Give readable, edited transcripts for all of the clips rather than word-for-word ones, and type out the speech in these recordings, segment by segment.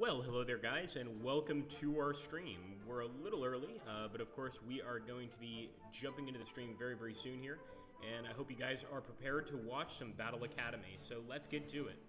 Well, hello there guys, and welcome to our stream. We're a little early, but of course we are going to be jumping into the stream very soon here, and I hope you guys are prepared to watch some Battle Academy, so let's get to it.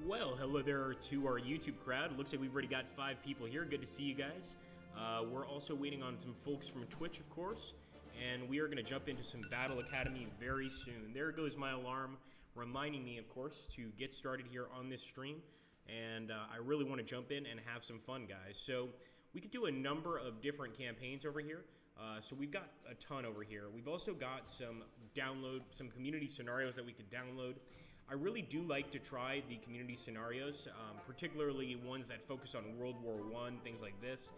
Well, hello there to our YouTube crowd. It looks like we've already got 5 people here. Good to see you guys. We're also waiting on some folks from Twitch, of course, and we are going to jump into some Battle Academy very soon. There goes my alarm reminding me, of course, to get started here on this stream, and I really want to jump in and have some fun, guys. So we could do a number of different campaigns over here. So we've got a ton over here. We've also got some community scenarios that we could download. I really do like to try the community scenarios, particularly ones that focus on World War I, things like this.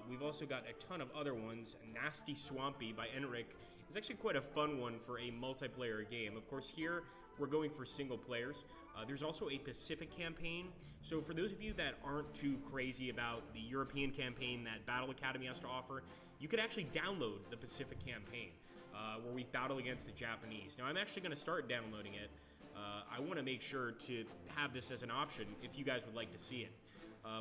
We've also got a ton of other ones. Nasty Swampy by Enric is actually quite a fun one for a multiplayer game. Of course, here we're going for single players. There's also a Pacific campaign. So for those of you that aren't too crazy about the European campaign that Battle Academy has to offer, you could actually download the Pacific campaign, where we battle against the Japanese. Now, I'm actually going to start downloading it. I want to make sure to have this as an option if you guys would like to see it.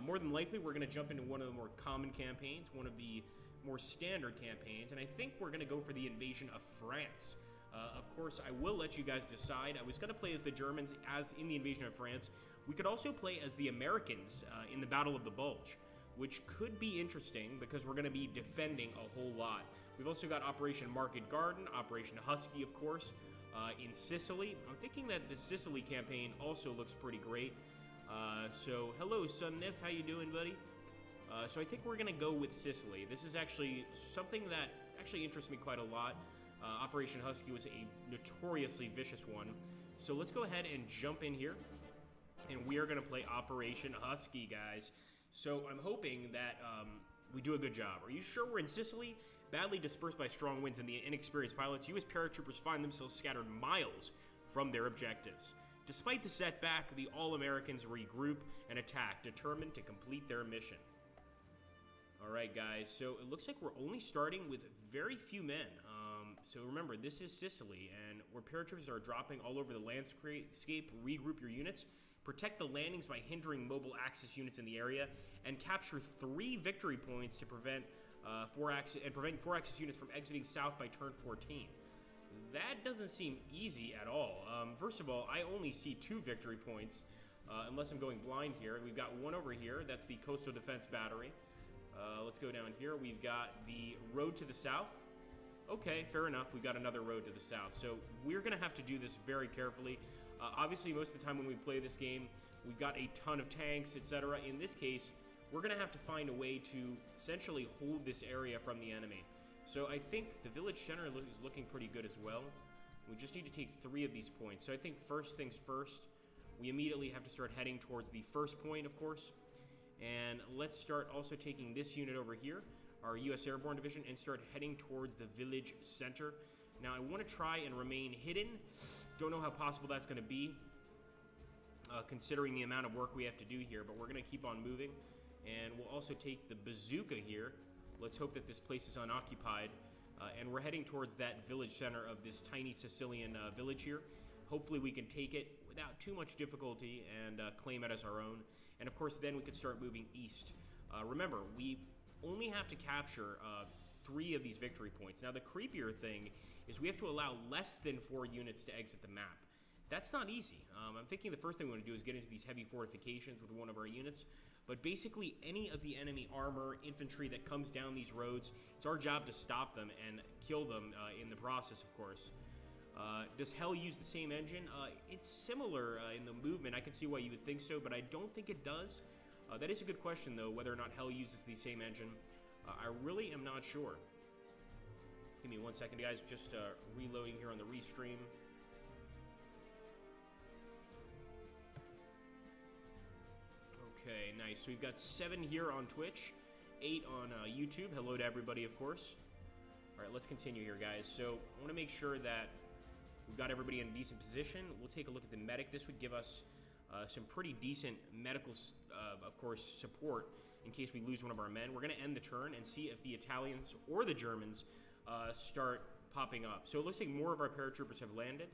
More than likely, we're going to jump into one of the more common campaigns, one of the more standard campaigns, and I think we're going to go for the invasion of France. Of course, I will let you guys decide. I was going to play as the Germans as in the invasion of France. We could also play as the Americans in the Battle of the Bulge, which could be interesting because we're going to be defending a whole lot. We've also got Operation Market Garden, Operation Husky, of course, in Sicily. I'm thinking that the Sicily campaign also looks pretty great. So, hello, Sunnif, how you doing, buddy? So I think we're going to go with Sicily. This is actually something that actually interests me quite a lot. Operation Husky was a notoriously vicious one. So let's go ahead and jump in here, and we are going to play Operation Husky, guys. So I'm hoping that we do a good job. Are you sure we're in Sicily? Badly dispersed by strong winds and the inexperienced pilots, U.S. paratroopers find themselves scattered miles from their objectives. Despite the setback, the All-Americans regroup and attack, determined to complete their mission. Alright guys, so it looks like we're only starting with very few men. So remember, this is Sicily, and where paratroopers are dropping all over the landscape, regroup your units, protect the landings by hindering mobile Axis units in the area, and capture 3 victory points to prevent 4 Axis units from exiting south by turn 14. That doesn't seem easy at all. First of all, I only see 2 victory points, unless I'm going blind here. We've got one over here. That's the Coastal Defense Battery. Let's go down here. We've got the road to the south. Okay, fair enough. We've got another road to the south. So we're going to have to do this very carefully. Obviously, most of the time when we play this game, we've got a ton of tanks, etc. In this case, we're going to have to find a way to essentially hold this area from the enemy. So I think the village center is looking pretty good as well. We just need to take 3 of these points. So I think first things first, we immediately have to start heading towards the first point, of course. And let's start also taking this unit over here, our U.S. Airborne Division, and start heading towards the village center. Now, I want to try and remain hidden. Don't know how possible that's going to be, considering the amount of work we have to do here, but we're going to keep on moving. And we'll also take the bazooka here. Let's hope that this place is unoccupied. And we're heading towards that village center of this tiny Sicilian village here. Hopefully we can take it without too much difficulty and claim it as our own. And of course, then we could start moving east. Remember, we only have to capture 3 of these victory points. Now, the creepier thing is we have to allow less than 4 units to exit the map. That's not easy. I'm thinking the first thing we want to do is get into these heavy fortifications with one of our units. But basically, any of the enemy armor, infantry that comes down these roads, it's our job to stop them and kill them in the process, of course. Does Hell use the same engine? It's similar in the movement. I can see why you would think so, but I don't think it does. That is a good question, though, whether or not Hell uses the same engine. I really am not sure. Give me 1 second, guys. Just reloading here on the restream. Okay, nice. So we've got 7 here on Twitch, 8 on YouTube. Hello to everybody, of course. All right, let's continue here, guys. So I want to make sure that we've got everybody in a decent position. We'll take a look at the medic. This would give us some pretty decent medical, of course, support in case we lose one of our men. We're going to end the turn and see if the Italians or the Germans start popping up. So it looks like more of our paratroopers have landed.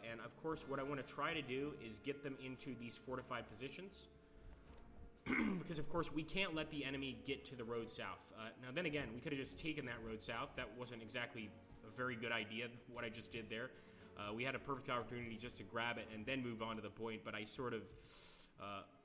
And, of course, what I want to try to do is get them into these fortified positions. Because, of course, we can't let the enemy get to the road south. Now, then again, we could have just taken that road south. That wasn't exactly a very good idea, what I just did there. We had a perfect opportunity just to grab it and then move on to the point, but I sort of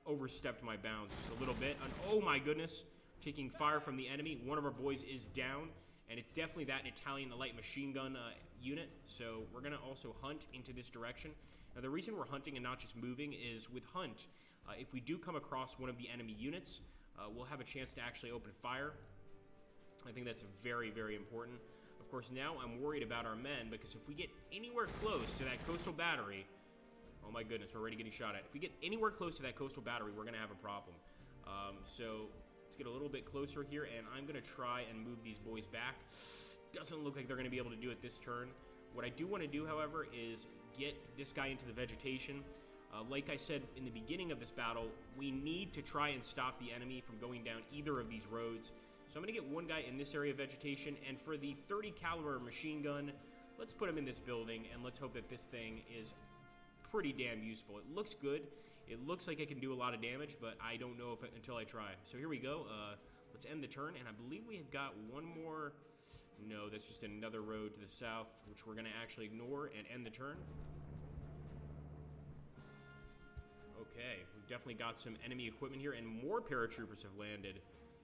overstepped my bounds just a little bit. And, oh, my goodness, taking fire from the enemy. One of our boys is down, and it's definitely that Italian light machine gun unit. So we're going to also hunt into this direction. Now, the reason we're hunting and not just moving is with hunt, if we do come across one of the enemy units, we'll have a chance to actually open fire. I think that's very, very important. Of course, now I'm worried about our men, because if we get anywhere close to that coastal battery, oh my goodness, we're already getting shot at. If we get anywhere close to that coastal battery, we're going to have a problem. So let's get a little bit closer here, and I'm going to try and move these boys back. Doesn't look like they're going to be able to do it this turn. What I do want to do, however, is get this guy into the vegetation. Like I said in the beginning of this battle, we need to try and stop the enemy from going down either of these roads. So I'm going to get one guy in this area of vegetation, and for the 30 caliber machine gun, let's put him in this building, and let's hope that this thing is pretty damn useful. It looks good. It looks like it can do a lot of damage, but I don't know if until I try. So here we go. Let's end the turn, and I believe we have got one more. No, that's just another road to the south, which we're going to actually ignore and end the turn. Okay, we've definitely got some enemy equipment here, and more paratroopers have landed.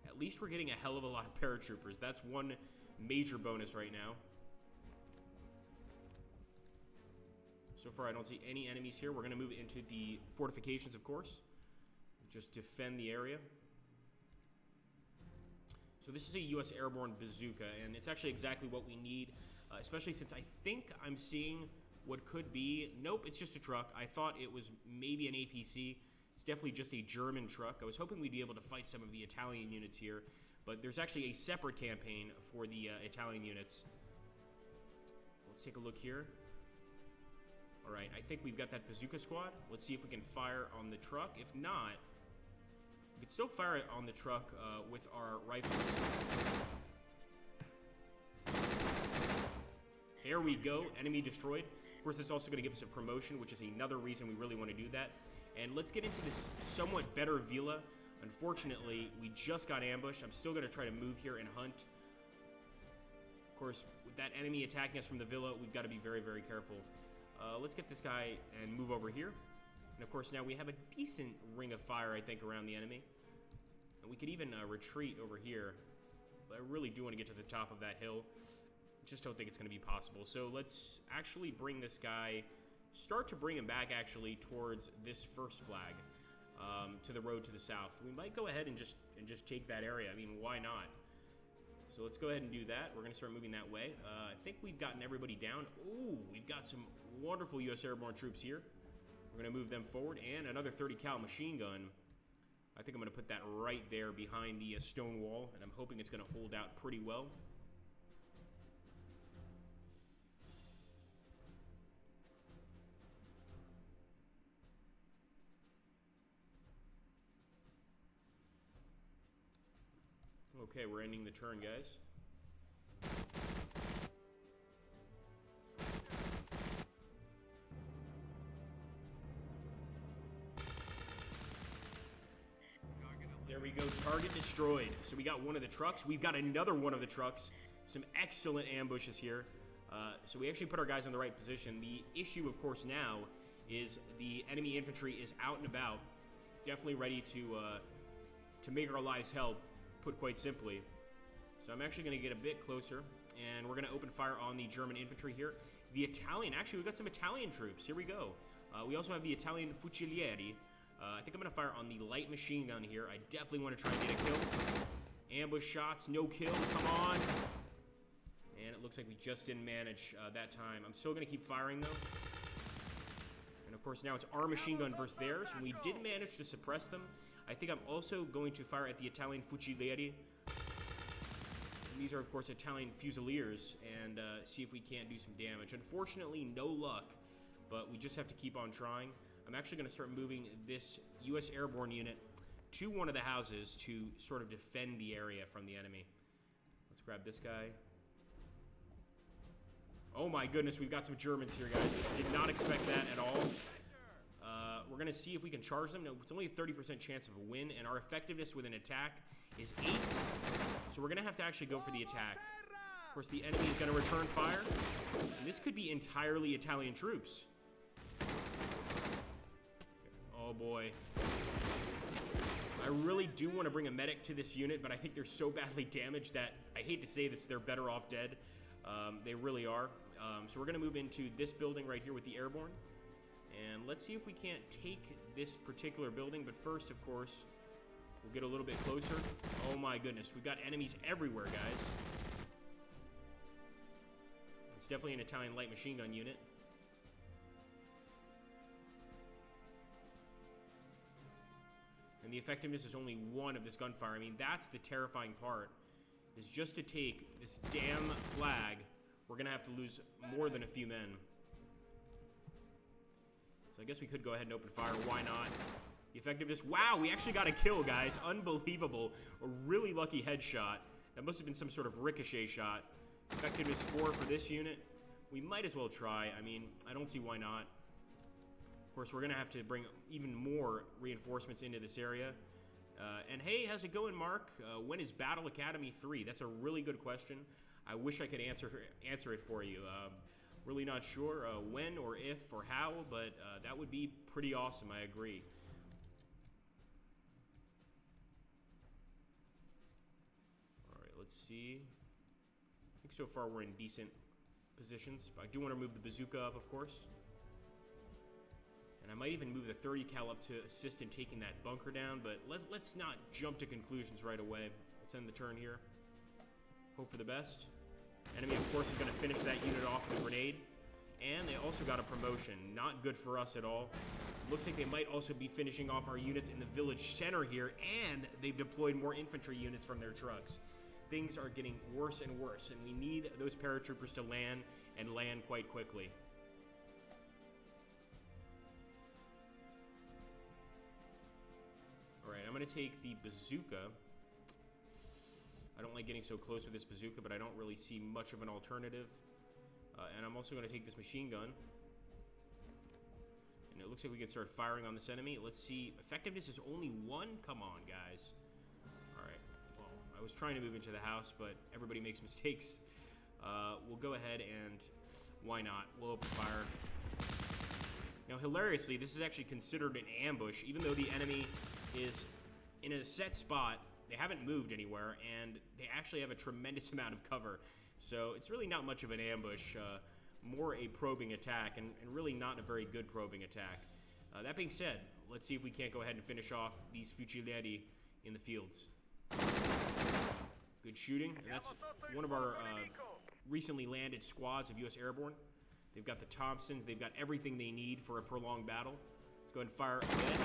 At least we're getting a hell of a lot of paratroopers. That's one major bonus right now. So far, I don't see any enemies here. We're going to move into the fortifications, of course. Just defend the area. So this is a U.S. airborne bazooka, and it's actually exactly what we need, especially since I think I'm seeing what could be... Nope, it's just a truck. I thought it was maybe an APC. It's definitely just a German truck. I was hoping we'd be able to fight some of the Italian units here, but there's actually a separate campaign for the Italian units. So let's take a look here. All right, I think we've got that bazooka squad. Let's see if we can fire on the truck. If not, we can still fire it on the truck with our rifles. There we go, enemy destroyed. Of course, it's also going to give us a promotion, which is another reason we really want to do that. And let's get into this somewhat better villa. Unfortunately, we just got ambushed. I'm still going to try to move here and hunt. Of course, with that enemy attacking us from the villa, we've got to be very, very careful. Let's get this guy and move over here. And of course, now we have a decent ring of fire, I think, around the enemy. And we could even retreat over here. But I really do want to get to the top of that hill. Just don't think it's going to be possible. So let's actually bring this guy... Start to bring him back, actually, towards this first flag, to the road to the south. We might go ahead and just take that area. I mean, why not? So let's go ahead and do that. We're going to start moving that way. I think we've gotten everybody down. Ooh, we've got some wonderful U.S. airborne troops here. We're going to move them forward. And another 30 cal machine gun. I think I'm going to put that right there behind the stone wall, and I'm hoping it's going to hold out pretty well. Okay, we're ending the turn, guys. There we go, target destroyed. So we got one of the trucks. We've got another one of the trucks. Some excellent ambushes here. So we actually put our guys in the right position. The issue, of course, now is the enemy infantry is out and about, definitely ready to make our lives hell, put quite simply. So I'm actually going to get a bit closer, and we're going to open fire on the German infantry here. the Italian. Actually, we got some Italian troops. Here we go. We also have the Italian Fucilieri. I think I'm going to fire on the light machine gun here. I definitely want to try and get a kill. Ambush shots, no kill, come on. And it looks like we just didn't manage that time. I'm still going to keep firing, though. And, of course, now it's our machine gun versus theirs. We did manage to suppress them. I think I'm also going to fire at the Italian Fucilieri. And these are, of course, Italian Fusiliers, and see if we can't do some damage. Unfortunately, no luck, but we just have to keep on trying. I'm actually going to start moving this U.S. airborne unit to one of the houses to sort of defend the area from the enemy. Let's grab this guy. Oh my goodness, we've got some Germans here, guys. Did not expect that at all. We're going to see if we can charge them. No, it's only a 30% chance of a win, and our effectiveness with an attack is 8. So we're going to have to actually go for the attack. Of course, the enemy is going to return fire. And this could be entirely Italian troops. Oh boy. I really do want to bring a medic to this unit, but I think they're so badly damaged that I hate to say this, they're better off dead. They really are. So we're going to move into this building right here with the airborne. And let's see if we can't take this particular building. But first, of course, we'll get a little bit closer. Oh my goodness, we've got enemies everywhere, guys. It's definitely an Italian light machine gun unit. And the effectiveness is only 1 of this gunfire. I mean, that's the terrifying part, is just to take this damn flag, we're going to have to lose more than a few men. So I guess we could go ahead and open fire. Why not? The effectiveness, wow, we actually got a kill, guys. Unbelievable. A really lucky headshot. That must have been some sort of ricochet shot. Effectiveness 4 for this unit. We might as well try. I mean, I don't see why not. Of course, we're going to have to bring even more reinforcements into this area. And hey, how's it going, Mark? When is Battle Academy 3? That's a really good question. I wish I could answer it for you. Really not sure when or if or how, but that would be pretty awesome, I agree. Alright, let's see. I think so far we're in decent positions, but I do want to move the bazooka up, of course. And I might even move the 30 cal up to assist in taking that bunker down, but let's not jump to conclusions right away. Let's end the turn here. Hope for the best. Enemy, of course, is going to finish that unit off with a grenade. And they also got a promotion. Not good for us at all. Looks like they might also be finishing off our units in the village center here, and they've deployed more infantry units from their trucks. Things are getting worse and worse, and we need those paratroopers to land, and land quite quickly. Alright, I'm going to take the bazooka. I don't like getting so close with this bazooka, but I don't really see much of an alternative. And I'm also going to take this machine gun. And it looks like we can start firing on this enemy. Let's see. Effectiveness is only 1? Come on, guys. Alright. Well, I was trying to move into the house, but everybody makes mistakes. We'll go ahead and... Why not? We'll open fire. Now, hilariously, this is actually considered an ambush, even though the enemy is in a set spot. They haven't moved anywhere, and they actually have a tremendous amount of cover. So it's really not much of an ambush, more a probing attack, and really not a very good probing attack. That being said, let's see if we can't go ahead and finish off these Fucilieri in the fields. Good shooting, and that's one of our recently landed squads of U.S. Airborne. They've got the Thompsons, they've got everything they need for a prolonged battle. Let's go ahead and fire again.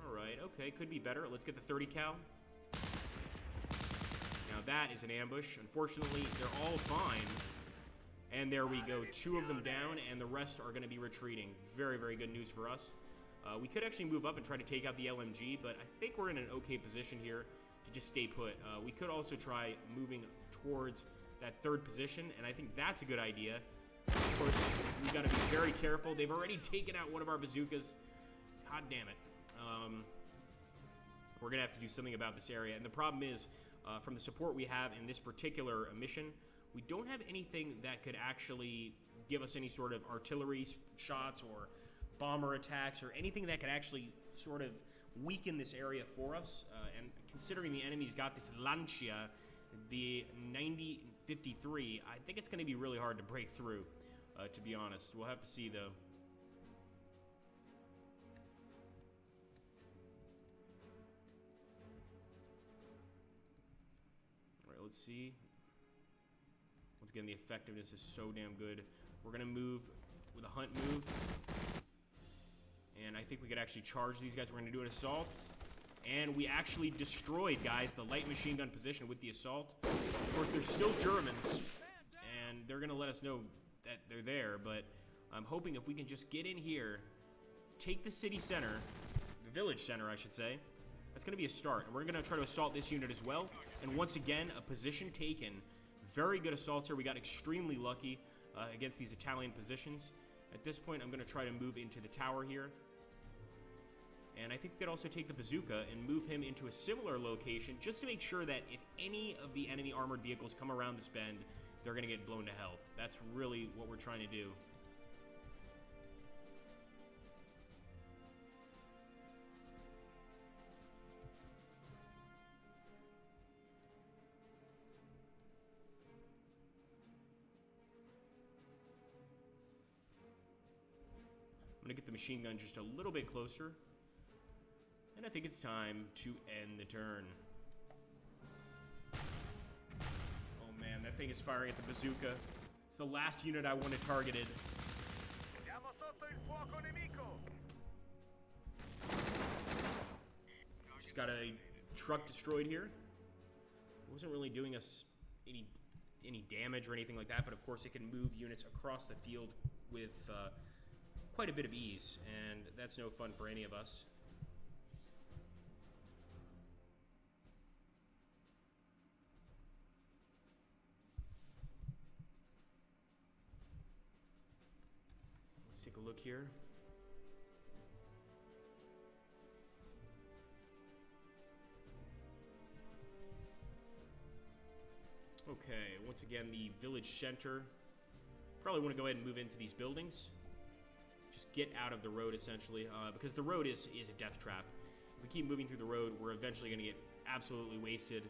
Alright, okay, could be better. Let's get the 30 cal. Now that is an ambush. Unfortunately, they're all fine. And there we go. 2 of them down, and the rest are going to be retreating. Very, very good news for us. We could actually move up and try to take out the LMG, but I think we're in an okay position here to just stay put. We could also try moving towards that 3rd position, and I think that's a good idea. Of course, we've got to be very careful. They've already taken out one of our bazookas. God damn it. We're going to have to do something about this area. And the problem is, from the support we have in this particular mission, we don't have anything that could actually give us any sort of artillery shots or bomber attacks or anything that could actually sort of weaken this area for us. And considering the enemy's got this Lancia, the 53. I think it's going to be really hard to break through, to be honest. We'll have to see, though. All right, let's see. Once again, the effectiveness is so damn good. We're going to move with a hunt move. And I think we could actually charge these guys. We're going to do an assault. And we actually destroyed, guys, the light machine gun position with the assault. Of course, they're still Germans. And they're going to let us know that they're there. But I'm hoping if we can just get in here, take the city center, the village center, I should say. That's going to be a start. And we're going to try to assault this unit as well. And once again, a position taken. Very good assaults here. We got extremely lucky against these Italian positions. At this point, I'm going to try to move into the tower here. And I think we could also take the bazooka and move him into a similar location just to make sure that if any of the enemy armored vehicles come around this bend, they're going to get blown to hell. That's really what we're trying to do. I'm going to get the machine gun just a little bit closer. And I think it's time to end the turn. Oh man, that thing is firing at the bazooka. It's the last unit I wanted targeted. Just got a truck destroyed here. It wasn't really doing us any damage or anything like that, but of course it can move units across the field with quite a bit of ease, and that's no fun for any of us. Let's take a look here. Okay, once again, the village center. Probably want to go ahead and move into these buildings. Just get out of the road, essentially, because the road is a death trap. If we keep moving through the road, we're eventually going to get absolutely wasted.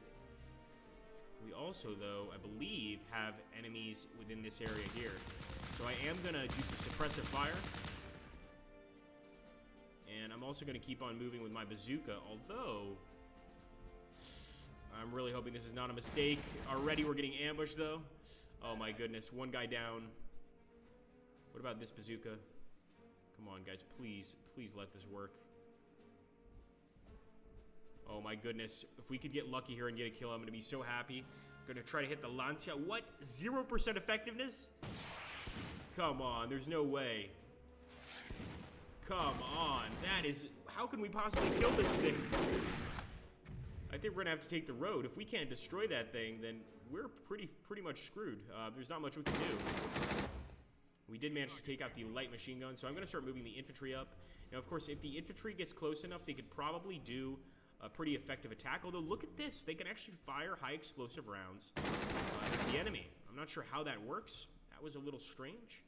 We also, though, I believe, have enemies within this area here. So I am going to do some suppressive fire. And I'm also going to keep on moving with my bazooka, although I'm really hoping this is not a mistake. Already we're getting ambushed, though. Oh, my goodness. One guy down. What about this bazooka? Come on, guys. Please, please let this work. Oh, my goodness. If we could get lucky here and get a kill, I'm going to be so happy. I'm going to try to hit the Lancia. What? 0% effectiveness? Come on. There's no way. Come on. That is... How can we possibly kill this thing? I think we're going to have to take the road. If we can't destroy that thing, then we're pretty much screwed. There's not much we can do. We did manage to take out the light machine gun, so I'm going to start moving the infantry up. Now, of course, if the infantry gets close enough, they could probably do a pretty effective attack. Although, look at this. They can actually fire high explosive rounds at the enemy. I'm not sure how that works. That was a little strange.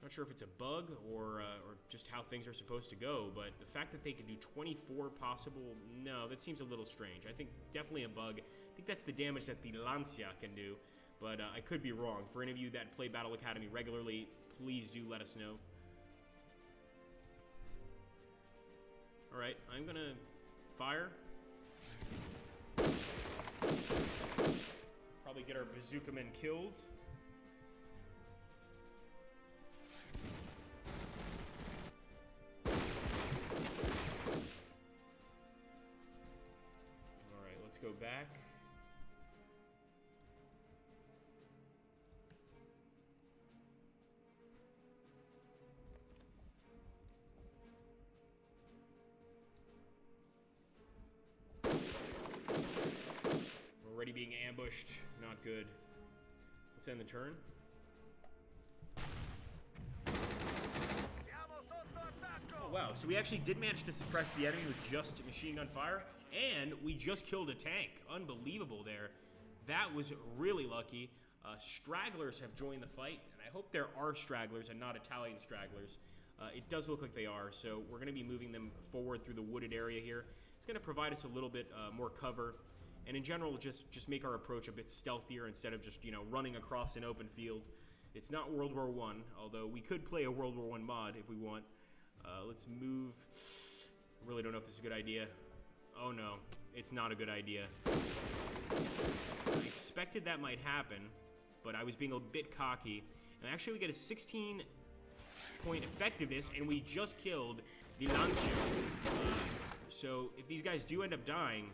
Not sure if it's a bug or just how things are supposed to go, but the fact that they could do 24 possible, no, that seems a little strange. I think definitely a bug. I think that's the damage that the Lancia can do, but I could be wrong. For any of you that play Battle Academy regularly, please do let us know. All right, I'm gonna fire. Probably get our bazooka men killed. Go back. We're already being ambushed. Not good. Let's end the turn. Oh, wow. So we actually did manage to suppress the enemy with just machine gun fire. And we just killed a tank. Unbelievable there. That was really lucky. Stragglers have joined the fight, and I hope there are stragglers and not Italian stragglers. It does look like they are, so we're going to be moving them forward through the wooded area here. It's going to provide us a little bit more cover, and in general, just make our approach a bit stealthier instead of just, you know, running across an open field. It's not World War I, although we could play a World War I mod if we want. Let's move. I really don't know if this is a good idea. Oh no, it's not a good idea. I expected that might happen, but I was being a bit cocky. And actually we get a 16-point effectiveness, and we just killed the Lancho. So if these guys do end up dying,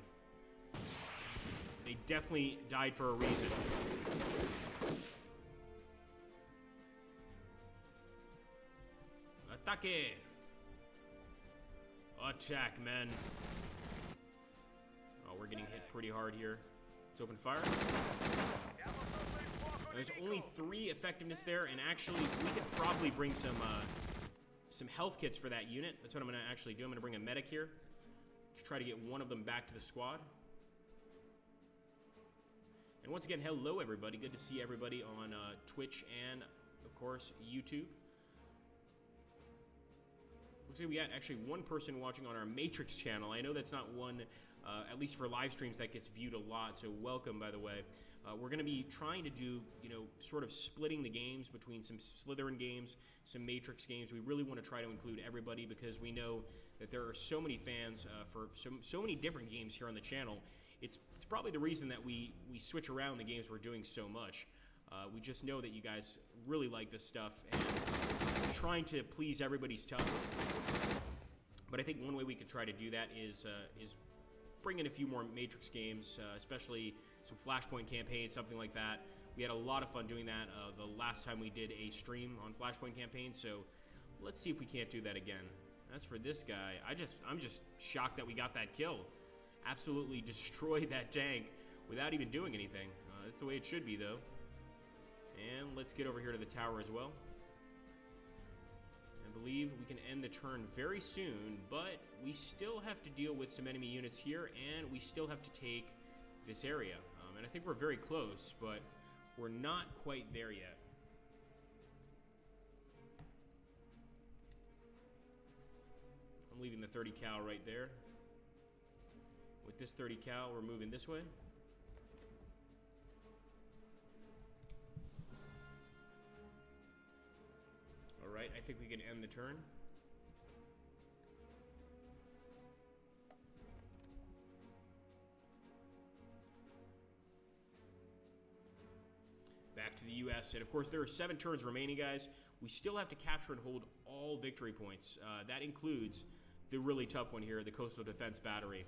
they definitely died for a reason. Ataque! Attack, men. Oh, we're getting hit pretty hard here. Let's open fire. There's only 3 effectiveness there, and actually, we could probably bring some health kits for that unit. That's what I'm going to actually do. I'm going to bring a medic here to try to get one of them back to the squad. And once again, hello, everybody. Good to see everybody on Twitch and, of course, YouTube. Looks like we got actually one person watching on our Matrix channel. I know that's not one, at least for live streams, that gets viewed a lot, so welcome, by the way. We're going to be trying to do, you know, sort of splitting the games between some Slytherin games, some Matrix games. We really want to try to include everybody because we know that there are so many fans for so many different games here on the channel. It's probably the reason that we switch around the games we're doing so much. We just know that you guys really like this stuff, and trying to please everybody's tough. But I think one way we could try to do that is bring in a few more Matrix games, especially some Flashpoint campaigns, something like that. We had a lot of fun doing that the last time we did a stream on Flashpoint campaign, so let's see if we can't do that again. As for this guy, I'm just shocked that we got that kill. Absolutely destroyed that tank without even doing anything. That's the way it should be, though. And let's get over here to the tower as well. I believe we can end the turn very soon, but we still have to deal with some enemy units here, and we still have to take this area. And I think we're very close, but we're not quite there yet. I'm leaving the 30 cal right there. With this 30 cal, we're moving this way. Alright, I think we can end the turn. Back to the US, and of course there are 7 turns remaining, guys. We still have to capture and hold all victory points. That includes the really tough one here, the Coastal Defense Battery.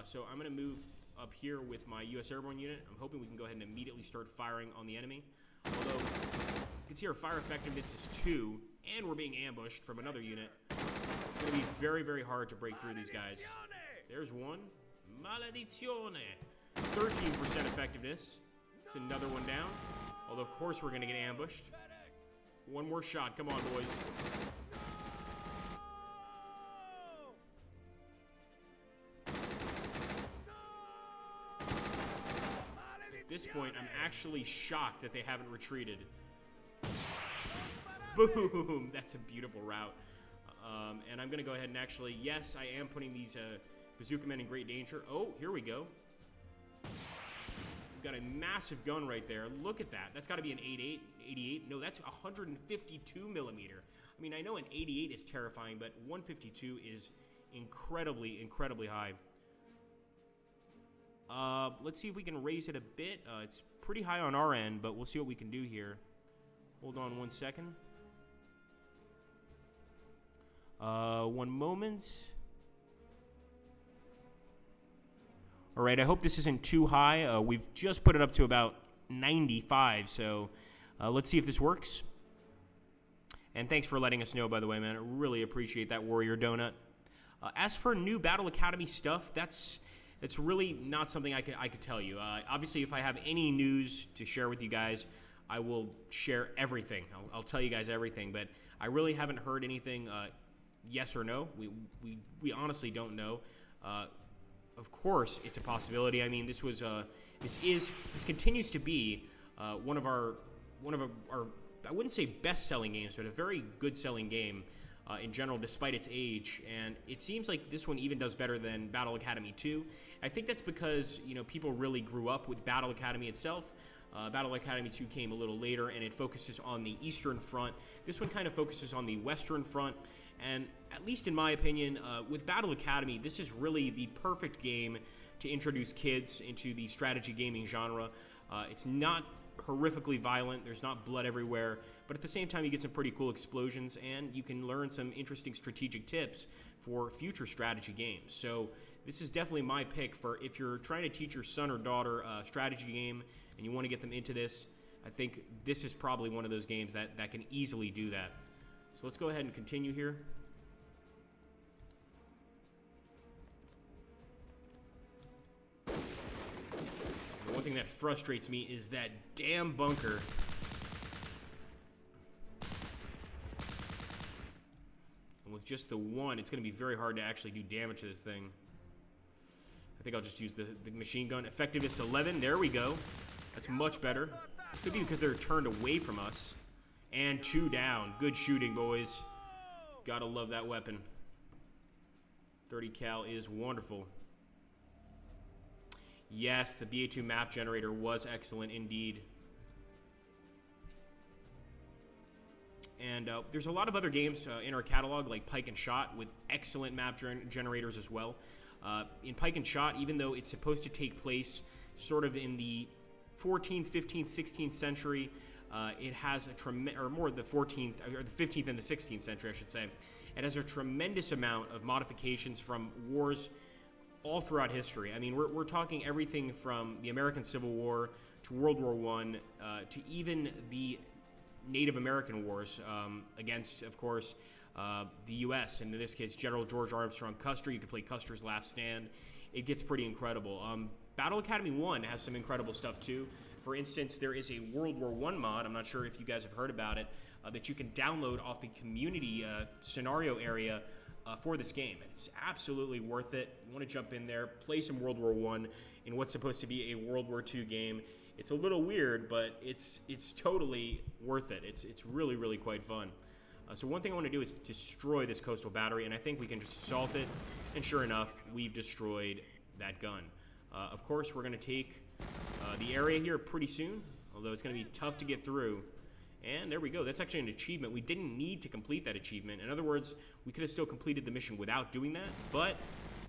So I'm going to move up here with my US Airborne unit. I'm hoping we can go ahead and immediately start firing on the enemy. Although, you can see our fire effectiveness is 2, and we're being ambushed from another unit. It's going to be very, very hard to break through these guys. There's one. Maledizione! 13% effectiveness. It's another one down. Although, of course, we're going to get ambushed. One more shot. Come on, boys. At this point, I'm actually shocked that they haven't retreated. Boom! That's a beautiful route. And I'm going to go ahead and actually, yes, I am putting these bazooka men in great danger. Oh, here we go. We've got a massive gun right there. Look at that. That's got to be an 88. No, that's 152 millimeter. I mean, I know an 88 is terrifying, but 152 is incredibly, incredibly high. Let's see if we can raise it a bit. It's pretty high on our end, but we'll see what we can do here. Hold on one second. One moment. All right, I hope this isn't too high. We've just put it up to about 95, so let's see if this works. And thanks for letting us know, by the way, man. I really appreciate that, Warrior Donut. As for new Battle Academy stuff, that's really not something I could tell you. Obviously, if I have any news to share with you guys, I will share everything. I'll tell you guys everything, but I really haven't heard anything yes or no. We honestly don't know. Of course, it's a possibility. I mean, this continues to be one of our I wouldn't say best-selling games, but a very good-selling game. in general, despite its age. And it seems like this one even does better than Battle Academy 2. I think that's because, you know, people really grew up with Battle Academy itself. Battle Academy 2 came a little later, and it focuses on the Eastern Front. This one kind of focuses on the Western Front. And at least in my opinion, with Battle Academy, this is really the perfect game to introduce kids into the strategy gaming genre. It's not horrifically violent, there's not blood everywhere, but at the same time you get some pretty cool explosions, and you can learn some interesting strategic tips for future strategy games. So this is definitely my pick for if you're trying to teach your son or daughter a strategy game and you want to get them into this. I think this is probably one of those games that can easily do that. So let's go ahead and continue here. The one thing that frustrates me is that damn bunker. And with just the one, it's going to be very hard to actually do damage to this thing. I think I'll just use the machine gun. Effectiveness 11. There we go. That's much better. Could be because they're turned away from us. And 2 down. Good shooting, boys. Gotta love that weapon. 30 cal is wonderful. Yes, the BA2 map generator was excellent indeed. And there's a lot of other games in our catalog, like Pike and Shot, with excellent map generators as well. In Pike and Shot, even though it's supposed to take place sort of in the 14th, 15th, 16th century, it has a tremendous, or more the 14th, or the 15th and the 16th century, I should say. It has a tremendous amount of modifications from wars all throughout history. I mean, we're talking everything from the American Civil War to World War I to even the Native American wars against, of course, the U.S. and in this case, General George Armstrong Custer. You could play Custer's Last Stand. It gets pretty incredible. Battle Academy 1 has some incredible stuff too. For instance, there is a World War I mod, I'm not sure if you guys have heard about it, that you can download off the community scenario area for this game. And it's absolutely worth it. You want to jump in there, play some World War I in what's supposed to be a World War II game. It's a little weird, but it's totally worth it. It's really, really quite fun. So one thing I want to do is destroy this coastal battery, and I think we can just assault it. And sure enough, we've destroyed that gun. Of course, we're going to take the area here pretty soon, although it's going to be tough to get through. And there we go. That's actually an achievement. We didn't need to complete that achievement. In other words, we could have still completed the mission without doing that, but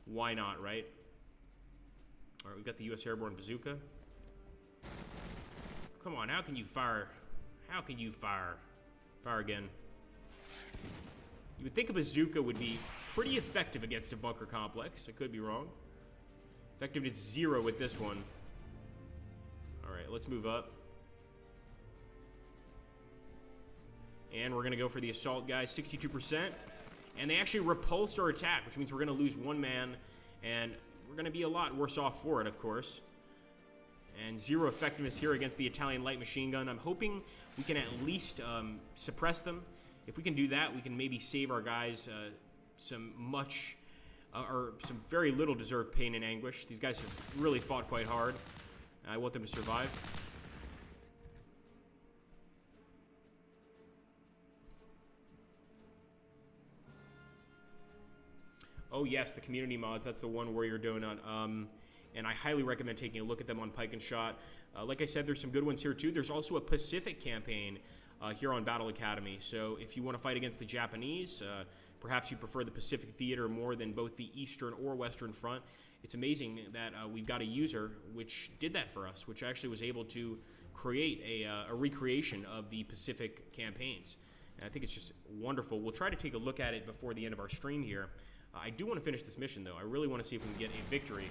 why not, right? All right, we've got the U.S. Airborne Bazooka. Come on, how can you fire? How can you fire? Fire again. You would think a bazooka would be pretty effective against a bunker complex. I could be wrong. Effectiveness 0 with this one. All right, let's move up. And we're going to go for the assault guys, 62%. And they actually repulsed our attack, which means we're going to lose 1 man. And we're going to be a lot worse off for it, of course. And 0 effectiveness here against the Italian light machine gun. I'm hoping we can at least suppress them. If we can do that, we can maybe save our guys some very little deserved pain and anguish. These guys have really fought quite hard. I want them to survive. Oh yes, the community mods. That's the one where you're doing on. And I highly recommend taking a look at them on Pike and Shot. Like I said, there's some good ones here too. There's also a Pacific campaign here on Battle Academy. So if you want to fight against the Japanese, perhaps you prefer the Pacific Theater more than both the Eastern or Western Front. It's amazing that we've got a user which did that for us, which actually was able to create a recreation of the Pacific campaigns. And I think it's just wonderful. We'll try to take a look at it before the end of our stream here. I do want to finish this mission, though. I really want to see if we can get a victory.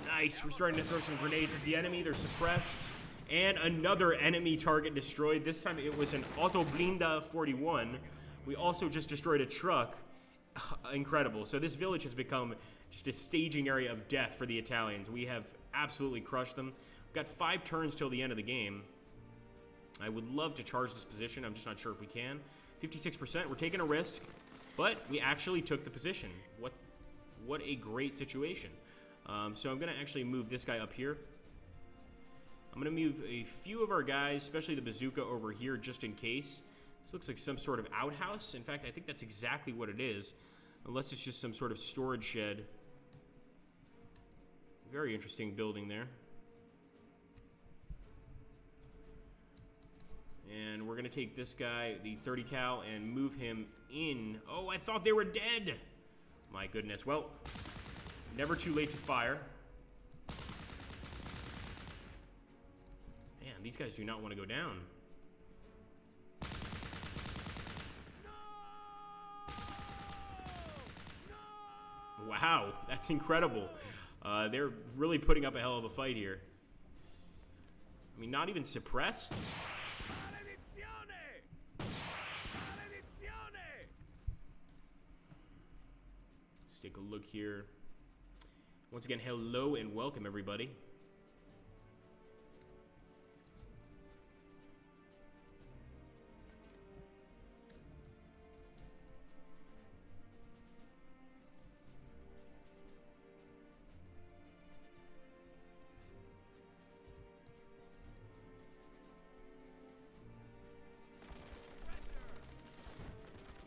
Nice. We're starting to throw some grenades at the enemy. They're suppressed. And another enemy target destroyed. This time it was an Auto Blinda 41. We also just destroyed a truck. Incredible. So this village has become just a staging area of death for the Italians. We have absolutely crushed them. We've got 5 turns till the end of the game. I would love to charge this position. I'm just not sure if we can. 56%. We're taking a risk. But we actually took the position. What a great situation. So I'm going to actually move this guy up here. I'm going to move a few of our guys, especially the bazooka, over here just in case. This looks like some sort of outhouse. In fact, I think that's exactly what it is, unless it's just some sort of storage shed. Very interesting building there. And we're going to take this guy, the 30 cal, and move him in. Oh, I thought they were dead. My goodness. Well, never too late to fire. Man, these guys do not want to go down. Wow, that's incredible. They're really putting up a hell of a fight here. I mean, not even suppressed. Let's take a look here. Once again, hello and welcome, everybody.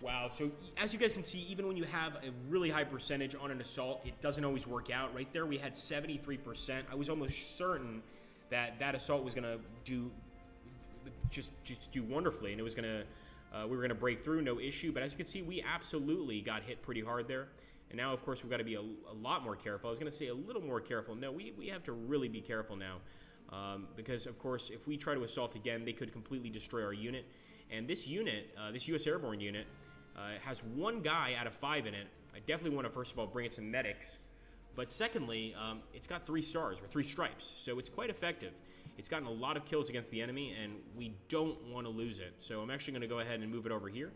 Wow, so as you guys can see, even when you have a really high percentage on an assault, it doesn't always work out. Right there, we had 73%. I was almost certain that that assault was going to do just do wonderfully, and it was going to we were going to break through, no issue. But as you can see, we absolutely got hit pretty hard there. And now, of course, we've got to be a lot more careful. I was going to say a little more careful. No, we have to really be careful now. Because, of course, if we try to assault again, they could completely destroy our unit. And this unit, this U.S. Airborne unit, has one guy out of 5 in it. I definitely want to, first of all, bring in some medics. But secondly, it's got 3 stars, or 3 stripes, so it's quite effective. It's gotten a lot of kills against the enemy, and we don't want to lose it. So I'm actually going to go ahead and move it over here.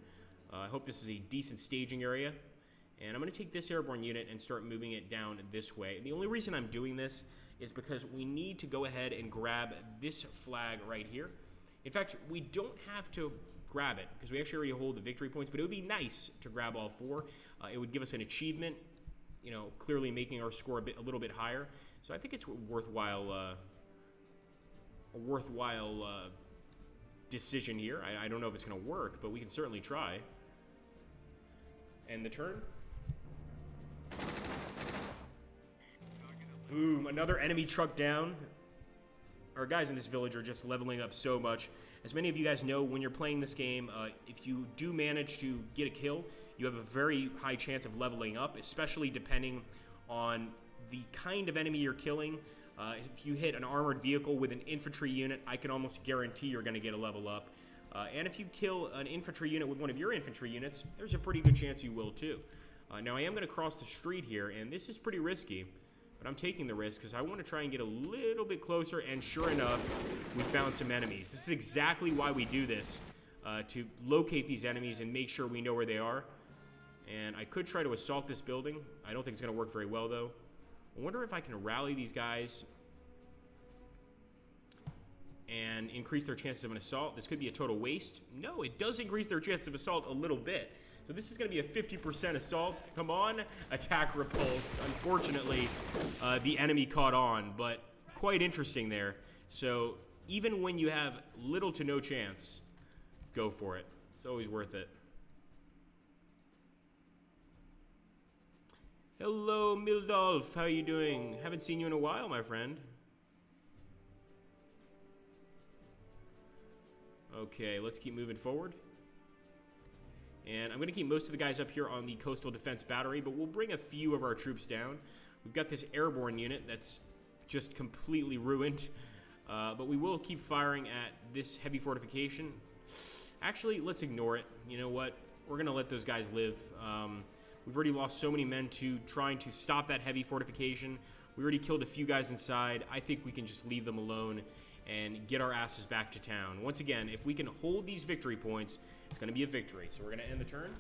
I hope this is a decent staging area. And I'm going to take this airborne unit and start moving it down this way. The only reason I'm doing this is because we need to go ahead and grab this flag right here. In fact, we don't have to grab it because we actually already hold the victory points, but it would be nice to grab all 4. It would give us an achievement, you know, clearly making our score a little bit higher. So I think it's worthwhile, a worthwhile decision here. I don't know if it's going to work, but we can certainly try. And the turn. Boom, another enemy truck down. Our guys in this village are just leveling up so much. As many of you guys know, when you're playing this game, if you do manage to get a kill, you have a very high chance of leveling up, especially depending on the kind of enemy you're killing. If you hit an armored vehicle with an infantry unit, I can almost guarantee you're going to get a level up. And if you kill an infantry unit with one of your infantry units, there's a pretty good chance you will too. Now I am going to cross the street here, and this is pretty risky, but I'm taking the risk because I want to try and get a little bit closer, and sure enough, we found some enemies. This is exactly why we do this, to locate these enemies and make sure we know where they are. And I could try to assault this building. I don't think it's going to work very well, though. I wonder if I can rally these guys and increase their chances of an assault. This could be a total waste. No, it does increase their chances of assault a little bit. So this is going to be a 50% assault. Come on. Attack repulsed. Unfortunately, the enemy caught on, but quite interesting there. So even when you have little to no chance, go for it. It's always worth it. Hello, Mildolf. How are you doing? Haven't seen you in a while, my friend. Okay, let's keep moving forward. And I'm going to keep most of the guys up here on the Coastal Defense Battery, but we'll bring a few of our troops down. We've got this airborne unit that's just completely ruined, but we will keep firing at this heavy fortification. Actually, let's ignore it. You know what? We're going to let those guys live. We've already lost so many men to trying to stop that heavy fortification. We already killed a few guys inside. I think we can just leave them alone and get our asses back to town. Once again, if we can hold these victory points, it's going to be a victory. So we're going to end the turn.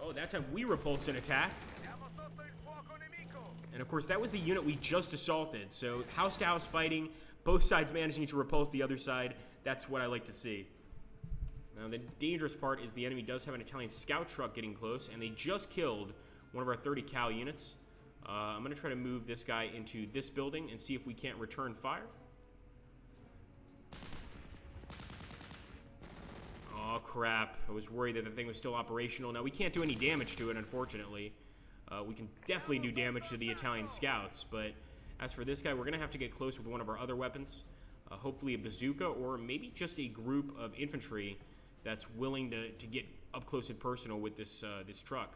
Oh, that time we repulsed an attack. And of course, that was the unit we just assaulted. So house-to-house fighting, both sides managing to repulse the other side. That's what I like to see. Now, the dangerous part is the enemy does have an Italian scout truck getting close, and they just killed one of our 30 cal units. I'm going to try to move this guy into this building and see if we can't return fire. Oh, crap. I was worried that the thing was still operational. Now, we can't do any damage to it, unfortunately. We can definitely do damage to the Italian scouts, but as for this guy, we're going to have to get close with one of our other weapons. Hopefully a bazooka, or maybe just a group of infantry that's willing to get up close and personal with this truck.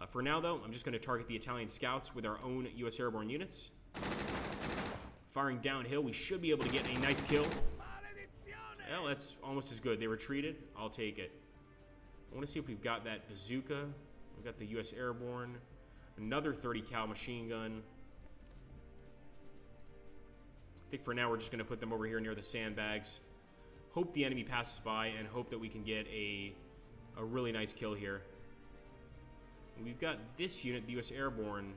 For now, though, I'm just going to target the Italian scouts with our own U.S. airborne units. Firing downhill, we should be able to get a nice kill. Well, that's almost as good. They retreated. I'll take it. I want to see if we've got that bazooka. We've got the U.S. airborne. Another 30 cal machine gun. I think for now we're just going to put them over here near the sandbags. Hope the enemy passes by and hope that we can get a really nice kill here. We've got this unit, the U.S. airborne,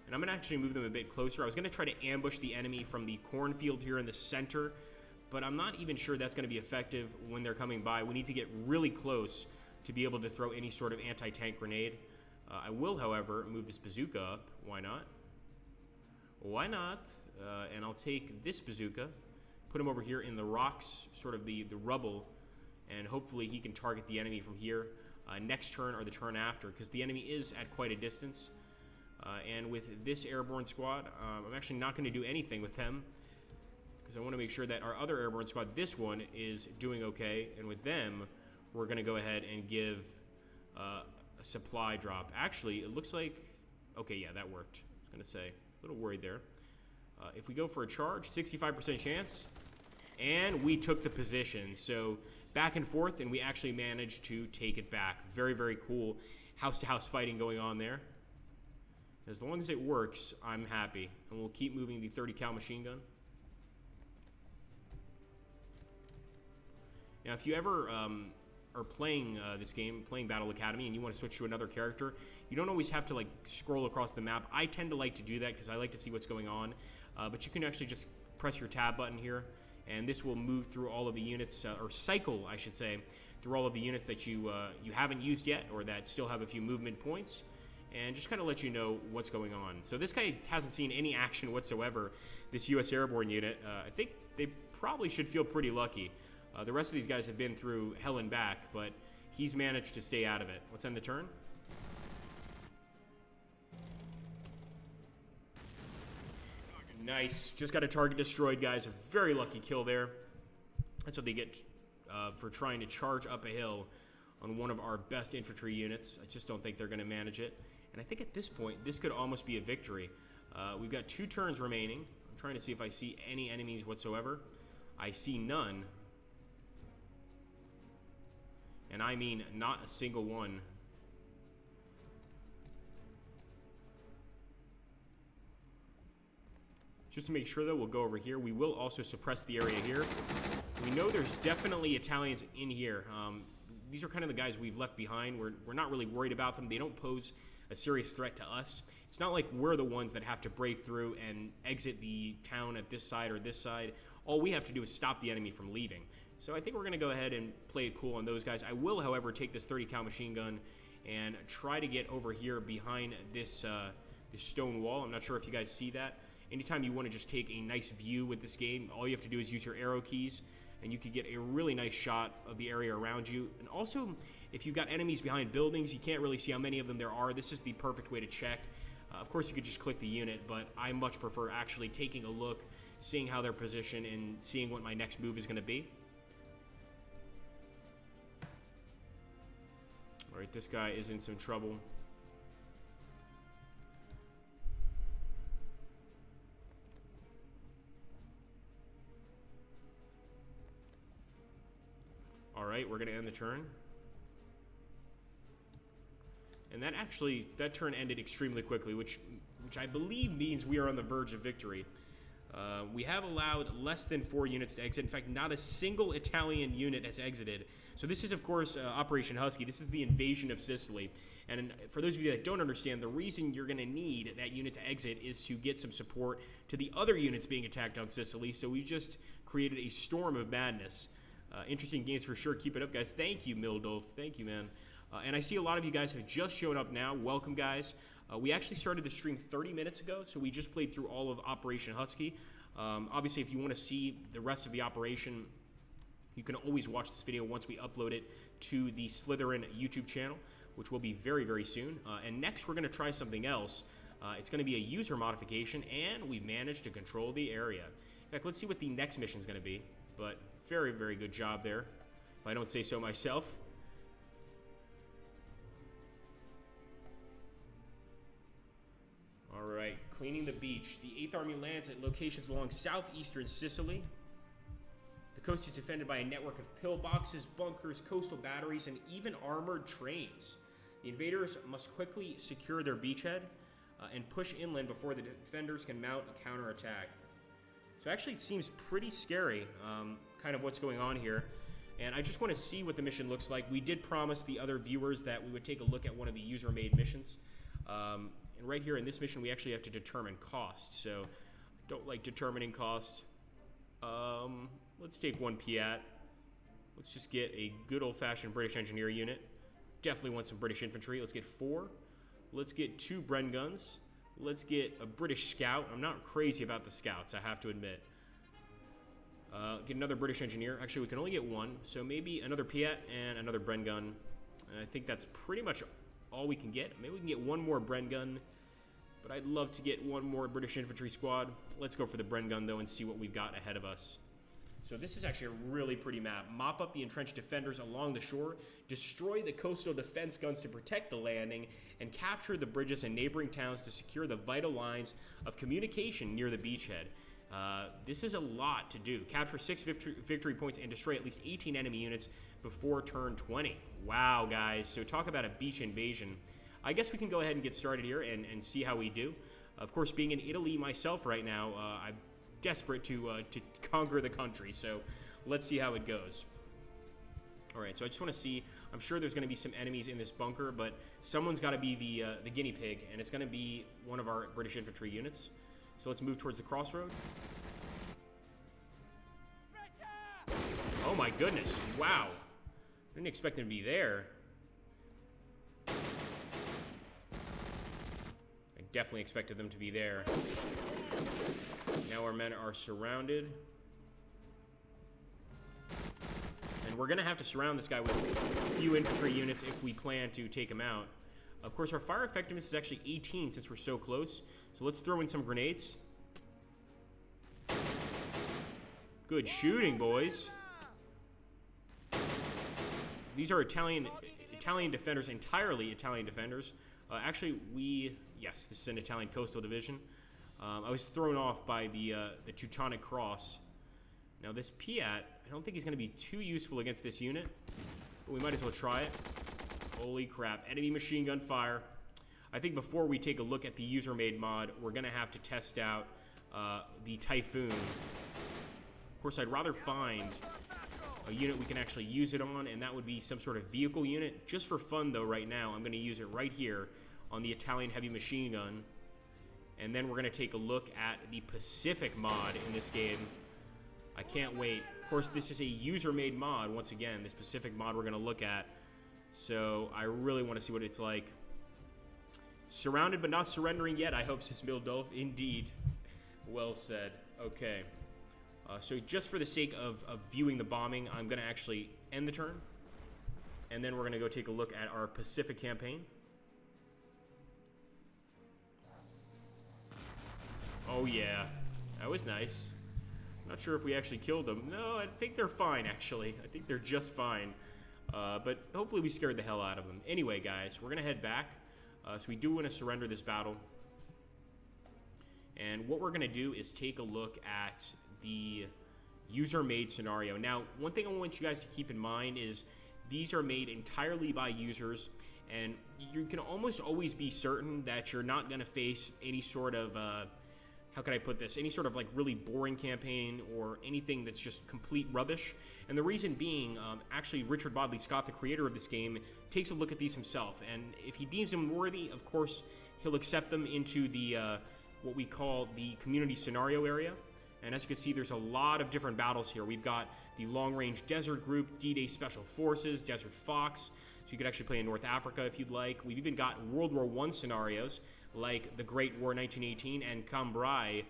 and I'm going to actually move them a bit closer. I was going to try to ambush the enemy from the cornfield here in the center, but I'm not even sure that's going to be effective when they're coming by. We need to get really close to be able to throw any sort of anti-tank grenade. I will, however, move this bazooka up. Why not? Why not? And I'll take this bazooka, put him over here in the rocks, sort of the rubble, and hopefully he can target the enemy from here next turn or the turn after, because the enemy is at quite a distance. And with this airborne squad, I'm actually not going to do anything with them, because I want to make sure that our other airborne squad, this one, is doing okay. And with them, we're going to go ahead and give a supply drop. Actually, it looks like... Okay, yeah, that worked. I was going to say. A little worried there. If we go for a charge, 65% chance. And we took the position. So back and forth, and we actually managed to take it back. Very, very cool house-to-house fighting going on there. As long as it works, I'm happy. And we'll keep moving the 30 cal machine gun. Now, if you ever are playing this game, playing Battle Academy, and you want to switch to another character, you don't always have to like scroll across the map. I tend to like to do that because I like to see what's going on. But you can actually just press your tab button here, and this will move through all of the units, or cycle, I should say, through all of the units that you haven't used yet, or that still have a few movement points, and just kind of let you know what's going on. So this guy hasn't seen any action whatsoever, this U.S. airborne unit. I think they probably should feel pretty lucky. The rest of these guys have been through hell and back, but he's managed to stay out of it. Let's end the turn. Nice. Just got a target destroyed, guys. A very lucky kill there. That's what they get for trying to charge up a hill on one of our best infantry units. I just don't think they're going to manage it. And I think at this point, this could almost be a victory. We've got 2 turns remaining. I'm trying to see if I see any enemies whatsoever. I see none. And I mean not a single one. Just to make sure, though, we'll go over here. We will also suppress the area here. We know there's definitely Italians in here. These are kind of the guys we've left behind. We're not really worried about them. They don't pose a serious threat to us. It's not like we're the ones that have to break through and exit the town at this side or this side. All we have to do is stop the enemy from leaving. So I think we're going to go ahead and play it cool on those guys. I will, however, take this 30 cal machine gun and try to get over here behind this stone wall. I'm not sure if you guys see that. Anytime you want to just take a nice view with this game, all you have to do is use your arrow keys, and you could get a really nice shot of the area around you. And also, if you've got enemies behind buildings, you can't really see how many of them there are. This is the perfect way to check. Of course, you could just click the unit, but I much prefer actually taking a look, seeing how they're positioned, and seeing what my next move is going to be. All right, this guy is in some trouble. All right, we're going to end the turn. And that turn ended extremely quickly, which I believe means we are on the verge of victory. We have allowed less than 4 units to exit. In fact, not a single Italian unit has exited. So this is, of course, Operation Husky. This is the invasion of Sicily. And for those of you that don't understand, the reason you're going to need that unit to exit is to get some support to the other units being attacked on Sicily. So we just created a storm of madness. Interesting games for sure. Keep it up, guys. Thank you, Mildolf. Thank you, man. And I see a lot of you guys have just shown up now. Welcome, guys. We actually started the stream 30 minutes ago, so we just played through all of Operation Husky. Obviously, if you want to see the rest of the operation, you can always watch this video once we upload it to the Slytherin YouTube channel, which will be very, very soon. And next, we're going to try something else. It's going to be a user modification, and we've managed to control the area. In fact, let's see what the next mission is going to be. But very, very good job there, if I don't say so myself. All right, cleaning the beach. The 8th Army lands at locations along southeastern Sicily. The coast is defended by a network of pillboxes, bunkers, coastal batteries, and even armored trains. The invaders must quickly secure their beachhead and push inland before the defenders can mount a counterattack. So actually it seems pretty scary, kind of what's going on here. And I just want to see what the mission looks like. We did promise the other viewers that we would take a look at one of the user-made missions. And right here in this mission, we actually have to determine cost. So I don't like determining cost. Let's take 1 Piat. Let's just get a good old-fashioned British engineer unit. Definitely want some British infantry. Let's get 4. Let's get 2 Bren guns. Let's get a British scout. I'm not crazy about the scouts, I have to admit. Get another British engineer. Actually, we can only get 1, so maybe another Piat and another Bren gun. And I think that's pretty much all we can get. Maybe we can get 1 more Bren gun, but I'd love to get 1 more British infantry squad. Let's go for the Bren gun, though, and see what we've got ahead of us. So this is actually a really pretty map. Mop up the entrenched defenders along the shore, destroy the coastal defense guns to protect the landing, and capture the bridges and neighboring towns to secure the vital lines of communication near the beachhead. This is a lot to do. Capture 6 victory points and destroy at least 18 enemy units before turn 20. Wow, guys. So talk about a beach invasion. I guess we can go ahead and get started here and see how we do. Of course, being in Italy myself right now, I'm desperate to conquer the country, so let's see how it goes. All right, so I just want to see, I'm sure there's going to be some enemies in this bunker, but someone's got to be the guinea pig, and it's going to be one of our British infantry units. So let's move towards the crossroad. Oh my goodness, wow. I didn't expect him to be there. I definitely expected them to be there. Now our men are surrounded. And we're going to have to surround this guy with a few infantry units if we plan to take him out. Of course, our fire effectiveness is actually 18 since we're so close. So let's throw in some grenades. Good shooting, boys. These are Italian defenders, entirely Italian defenders. Actually, yes, this is an Italian coastal division. I was thrown off by the Teutonic Cross. Now this Piat, I don't think he's going to be too useful against this unit, but we might as well try it. Holy crap, enemy machine gun fire. I think before we take a look at the user-made mod, we're going to have to test out the Typhoon. Of course, I'd rather find a unit we can actually use it on, and that would be some sort of vehicle unit. Just for fun, though, right now, I'm going to use it right here on the Italian heavy machine gun. And then we're going to take a look at the Pacific mod in this game. I can't wait. Of course, this is a user-made mod, once again, this Pacific mod we're going to look at. So I really want to see what it's like. Surrounded but not surrendering yet, I hope, says Mildolf. Indeed. Well said. Okay. So just for the sake of viewing the bombing, I'm going to actually end the turn. And then we're going to go take a look at our Pacific campaign. Oh yeah, that was nice. Not sure if we actually killed them. No, I think they're fine, actually. I think they're just fine. But hopefully we scared the hell out of them. Anyway, guys, we're going to head back. So we do want to surrender this battle. And what we're going to do is take a look at the user-made scenario. Now, one thing I want you guys to keep in mind is these are made entirely by users. And you can almost always be certain that you're not going to face any sort of... how can I put this? Any sort of like really boring campaign or anything that's just complete rubbish. And the reason being, actually Richard Bodley Scott, the creator of this game, takes a look at these himself. And if he deems them worthy, of course, he'll accept them into the what we call the community scenario area. And as you can see, there's a lot of different battles here. We've got the long-range desert group, D-Day Special Forces, Desert Fox. So you could actually play in North Africa if you'd like. We've even got World War I scenarios, like the Great War 1918 and Cambrai,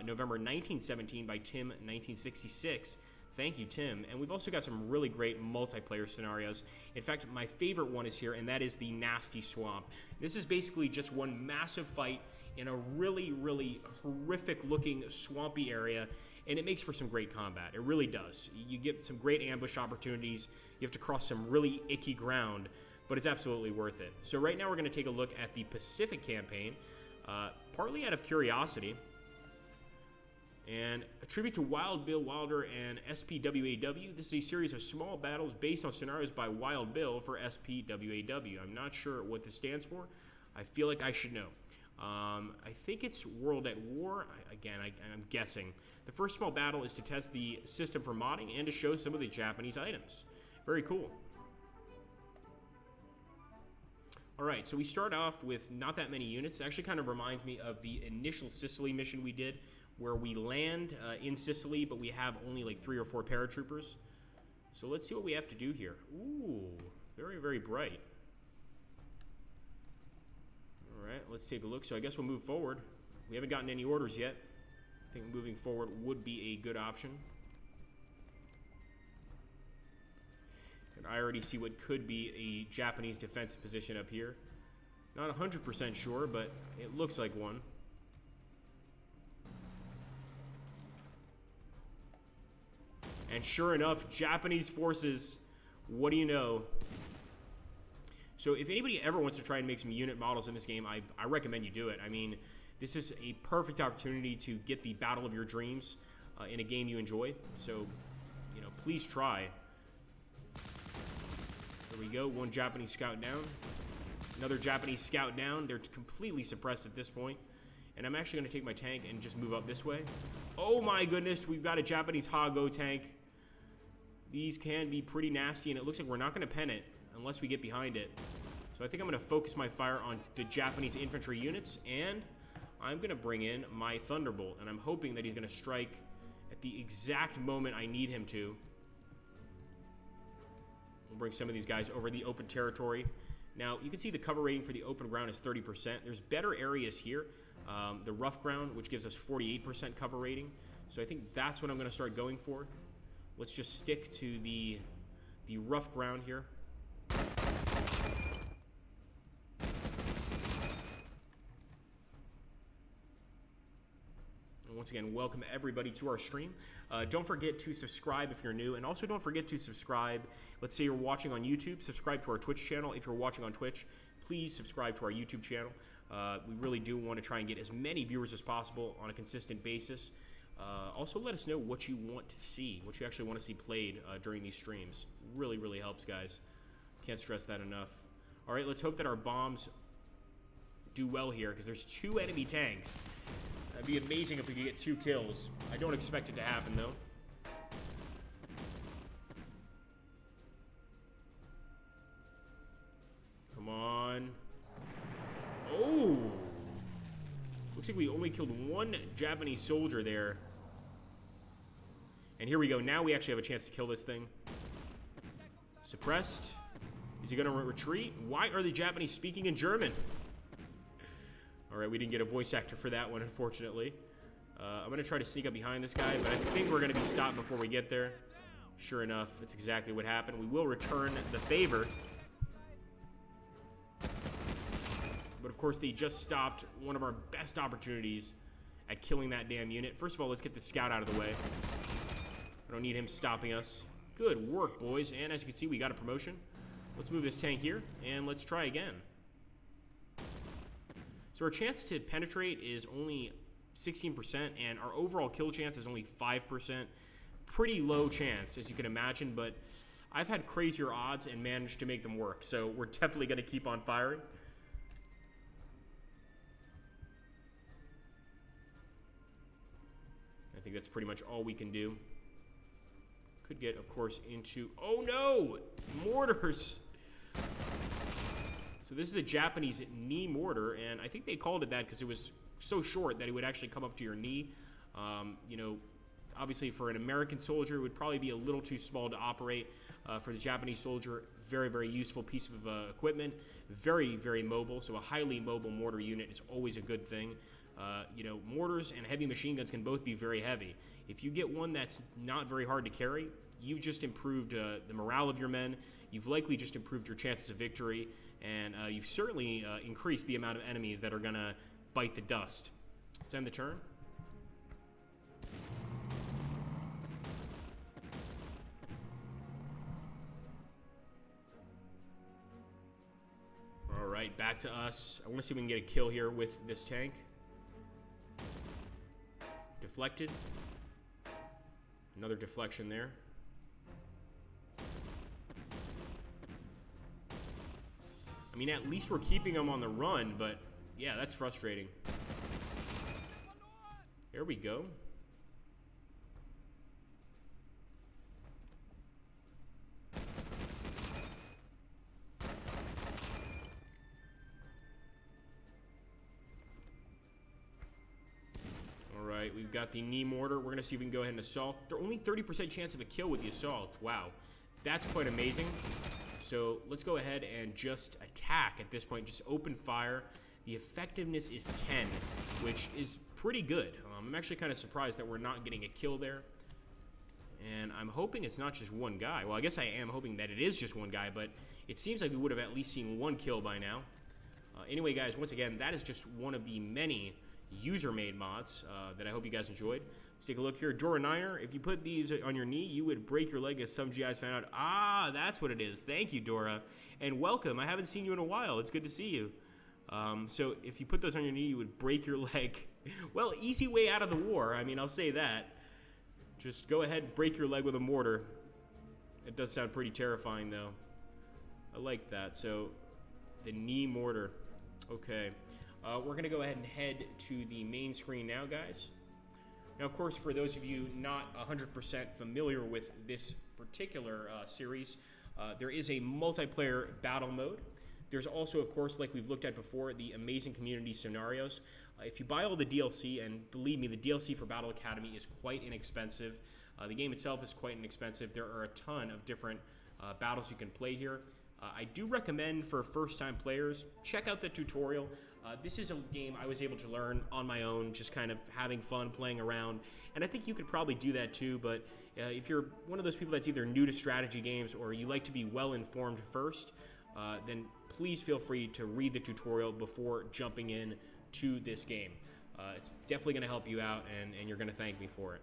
November 1917 by Tim 1966. Thank you, Tim. And we've also got some really great multiplayer scenarios. In fact, my favorite one is here, and that is the Nasty Swamp. This is basically just one massive fight in a really, really horrific-looking swampy area, and it makes for some great combat. It really does. You get some great ambush opportunities. You have to cross some really icky ground, but it's absolutely worth it. So right now we're going to take a look at the Pacific campaign, partly out of curiosity. And a tribute to Wild Bill Wilder and SPWAW. This is a series of small battles based on scenarios by Wild Bill for SPWAW. I'm not sure what this stands for. I feel like I should know. I think it's World at War. I'm guessing. The first small battle is to test the system for modding and to show some of the Japanese items. Very cool. Alright, so we start off with not that many units. It actually kind of reminds me of the initial Sicily mission we did, where we land in Sicily, but we have only like 3 or 4 paratroopers. So let's see what we have to do here. Ooh, very, very bright. Alright, let's take a look. So I guess we'll move forward. We haven't gotten any orders yet. I think moving forward would be a good option. And I already see what could be a Japanese defensive position up here. Not 100% sure, but it looks like one. And sure enough, Japanese forces, what do you know? So if anybody ever wants to try and make some unit models in this game, I recommend you do it. I mean, this is a perfect opportunity to get the battle of your dreams in a game you enjoy. So, you know, please try. There we go, one Japanese scout down. Another Japanese scout down. They're completely suppressed at this point. And I'm actually going to take my tank and just move up this way. Oh my goodness, we've got a Japanese Hago tank. These can be pretty nasty, and it looks like we're not going to pen it unless we get behind it. So I think I'm going to focus my fire on the Japanese infantry units, and I'm going to bring in my Thunderbolt, and I'm hoping that he's going to strike at the exact moment I need him to. We'll bring some of these guys over the open territory. Now, you can see the cover rating for the open ground is 30%. There's better areas here. The rough ground, which gives us 48% cover rating. So I think that's what I'm going to start going for. Let's just stick to the rough ground here. And once again, welcome everybody to our stream. Don't forget to subscribe if you're new, and also don't forget to subscribe. Let's say you're watching on YouTube, subscribe to our Twitch channel. If you're watching on Twitch, please subscribe to our YouTube channel. We really do want to try and get as many viewers as possible on a consistent basis. Also, let us know what you want to see, what you actually want to see played during these streams. Really, really helps, guys. Can't stress that enough. All right, let's hope that our bombs do well here, because there's 2 enemy tanks. That'd be amazing if we could get 2 kills. I don't expect it to happen, though. Come on. Oh! Looks like we only killed 1 Japanese soldier there. And here we go. Now we actually have a chance to kill this thing. Suppressed. Is he going to retreat? Why are the Japanese speaking in German? Alright, we didn't get a voice actor for that one, unfortunately. I'm going to try to sneak up behind this guy, but I think we're going to be stopped before we get there. Sure enough, that's exactly what happened. We will return the favor. But of course, they just stopped one of our best opportunities at killing that damn unit. First of all, let's get the scout out of the way. I don't need him stopping us. Good work, boys. And as you can see, we got a promotion. Let's move this tank here, and let's try again. So our chance to penetrate is only 16%, and our overall kill chance is only 5%. Pretty low chance, as you can imagine, but I've had crazier odds and managed to make them work. So we're definitely going to keep on firing. I think that's pretty much all we can do. Could get, of course, into... Oh, no! Mortars! So this is a Japanese knee mortar, and I think they called it that because it was so short that it would actually come up to your knee. You know, obviously for an American soldier, it would probably be a little too small to operate. For the Japanese soldier, very, very useful piece of equipment. Very, very mobile, so a highly mobile mortar unit is always a good thing. You know, mortars and heavy machine guns can both be very heavy. If you get one that's not very hard to carry, you've just improved the morale of your men. You've likely just improved your chances of victory, and you've certainly increased the amount of enemies that are going to bite the dust. Let's end the turn. All right, back to us. I want to see if we can get a kill here with this tank. Deflected. Another deflection there. I mean, at least we're keeping them on the run, but yeah, that's frustrating. There we go. All right, we've got the knee mortar. We're going to see if we can go ahead and assault. There's only 30% chance of a kill with the assault. Wow, that's quite amazing. So let's go ahead and just attack at this point. Just open fire. The effectiveness is 10, which is pretty good. I'm actually kind of surprised that we're not getting a kill there. And I'm hoping it's not just one guy. Well, I guess I am hoping that it is just one guy, but it seems like we would have at least seen one kill by now. Anyway, guys, once again, that is just one of the many user-made mods that I hope you guys enjoyed. Let's take a look here. Dora Niner, if you put these on your knee, you would break your leg, as some GIs found out. Ah, that's what it is. Thank you, Dora. And welcome. I haven't seen you in a while. It's good to see you. So if you put those on your knee, you would break your leg. Well, easy way out of the war. I mean, I'll say that. Just go ahead and break your leg with a mortar. It does sound pretty terrifying, though. I like that. So, the knee mortar. Okay. We're going to go ahead and head to the main screen now, guys. Now, of course, for those of you not 100% familiar with this particular series, there is a multiplayer battle mode. There's also, of course, like we've looked at before, the amazing community scenarios. If you buy all the DLC, and believe me, the DLC for Battle Academy is quite inexpensive. The game itself is quite inexpensive. There are a ton of different battles you can play here. I do recommend for first-time players, check out the tutorial. This is a game I was able to learn on my own, just kind of having fun playing around. And I think you could probably do that too, but if you're one of those people that's either new to strategy games or you like to be well-informed first, then please feel free to read the tutorial before jumping in to this game. It's definitely going to help you out, and you're going to thank me for it.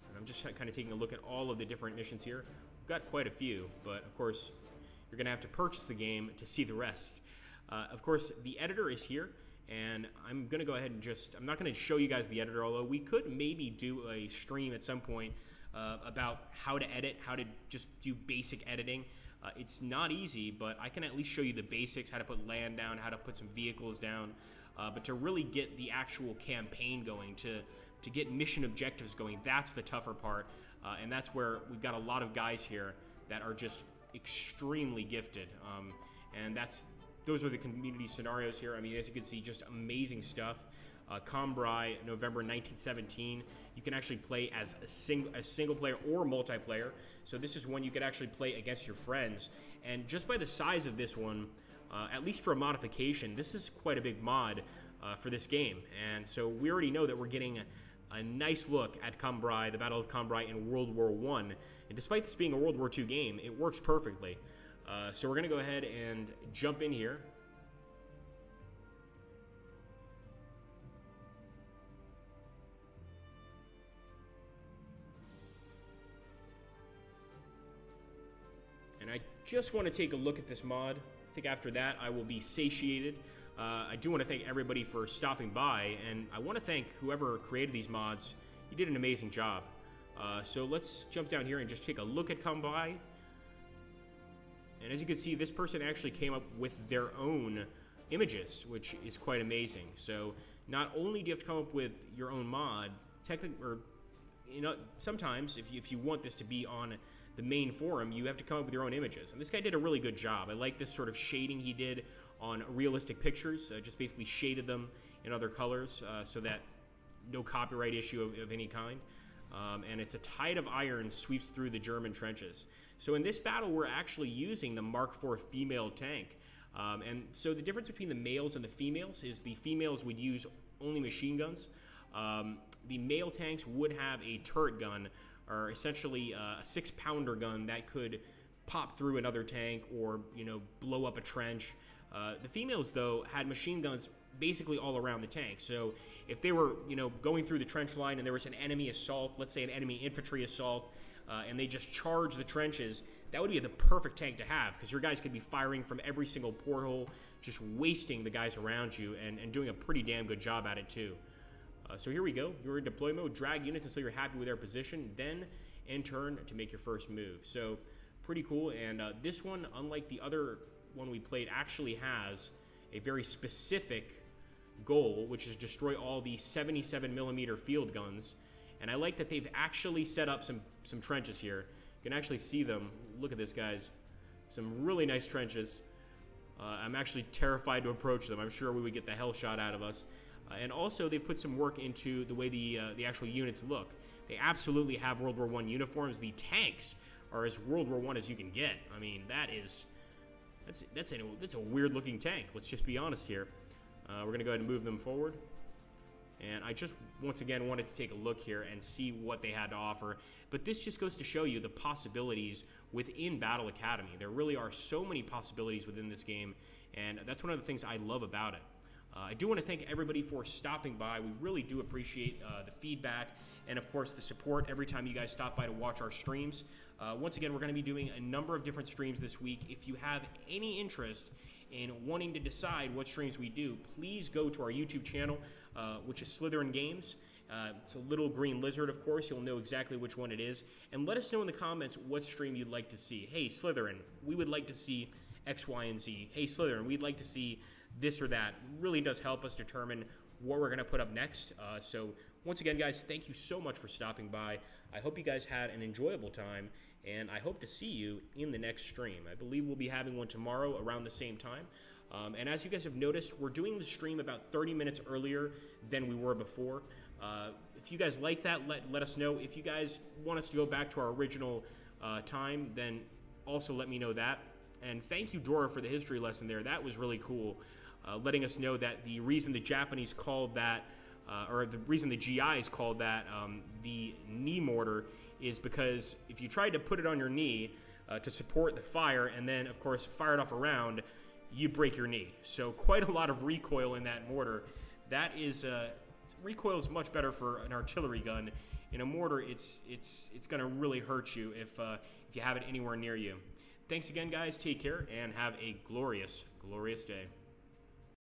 And I'm just kind of taking a look at all of the different missions here. We've got quite a few, but of course, you're going to have to purchase the game to see the rest. Of course, the editor is here, and I'm going to go ahead and I'm not going to show you guys the editor, although we could maybe do a stream at some point about how to edit, how to just do basic editing. It's not easy, but I can at least show you the basics, how to put land down, how to put some vehicles down, but to really get the actual campaign going, to get mission objectives going, that's the tougher part, and that's where we've got a lot of guys here that are just extremely gifted, and those are the community scenarios here. I mean, as you can see, just amazing stuff. Cambrai, November 1917. You can actually play as a single player or multiplayer. So this is one you could actually play against your friends. And just by the size of this one, at least for a modification, this is quite a big mod for this game. And so we already know that we're getting a nice look at Cambrai, the Battle of Cambrai in World War I. And despite this being a World War II game, it works perfectly. So we're going to go ahead and jump in here. And I just want to take a look at this mod. I think after that, I will be satiated. I do want to thank everybody for stopping by, and I want to thank whoever created these mods. You did an amazing job. So let's jump down here and just take a look at Cambrai. And as you can see, this person actually came up with their own images, which is quite amazing. So not only do you have to come up with your own mod, sometimes if you want this to be on the main forum, you have to come up with your own images. And this guy did a really good job. I like this sort of shading he did on realistic pictures. Just basically shaded them in other colors so that no copyright issue of any kind. And it's a tide of iron sweeps through the German trenches. So in this battle, we're actually using the Mark IV female tank. And so the difference between the males and the females is the females would use only machine guns. The male tanks would have a turret gun, or essentially a 6-pounder gun that could pop through another tank or, you know, blow up a trench. The females, though, had machine guns basically all around the tank. So if they were, you know, going through the trench line and there was an enemy assault, let's say an enemy infantry assault, and they just charge the trenches, that would be the perfect tank to have, because your guys could be firing from every single porthole, just wasting the guys around you and doing a pretty damn good job at it too. So here we go. You're in deploy mode. Drag units until you're happy with their position, then end turn to make your first move. So pretty cool. And this one, unlike the other one we played, actually has a very specific goal, which is destroy all the 77mm field guns. And I like that they've actually set up some trenches here. You can actually see them. Look at this, guys. Some really nice trenches. I'm actually terrified to approach them. I'm sure we would get the hell shot out of us. And also, they've put some work into the way the actual units look. They absolutely have World War I uniforms. The tanks are as World War I as you can get. I mean, that's a weird-looking tank. Let's just be honest here. We're going to go ahead and move them forward. And I just, once again, wanted to take a look here and see what they had to offer. But this just goes to show you the possibilities within Battle Academy. There really are so many possibilities within this game, and that's one of the things I love about it. I do want to thank everybody for stopping by. We really do appreciate the feedback and, of course, the support every time you guys stop by to watch our streams. Once again, we're going to be doing a number of different streams this week. If you have any interest in wanting to decide what streams we do, please go to our YouTube channel, which is Slytherin Games. It's a little green lizard, of course. You'll know exactly which one it is. And let us know in the comments what stream you'd like to see. Hey, Slytherin, we would like to see X, Y, and Z. Hey, Slytherin, we'd like to see this or that. It really does help us determine what we're going to put up next. So once again, guys, thank you so much for stopping by. I hope you guys had an enjoyable time, and I hope to see you in the next stream. I believe we'll be having one tomorrow around the same time. And as you guys have noticed, we're doing the stream about 30 minutes earlier than we were before. If you guys like that, let us know. If you guys want us to go back to our original time, then also let me know that. And thank you, Dora, for the history lesson there. That was really cool, letting us know that the reason the Japanese called that, or the reason the GIs called that the knee mortar, is because if you tried to put it on your knee to support the fire and then, of course, fire it off a round, you break your knee. So quite a lot of recoil in that mortar. That is, recoil is much better for an artillery gun. In a mortar, it's going to really hurt you if you have it anywhere near you. Thanks again, guys. Take care and have a glorious, glorious day.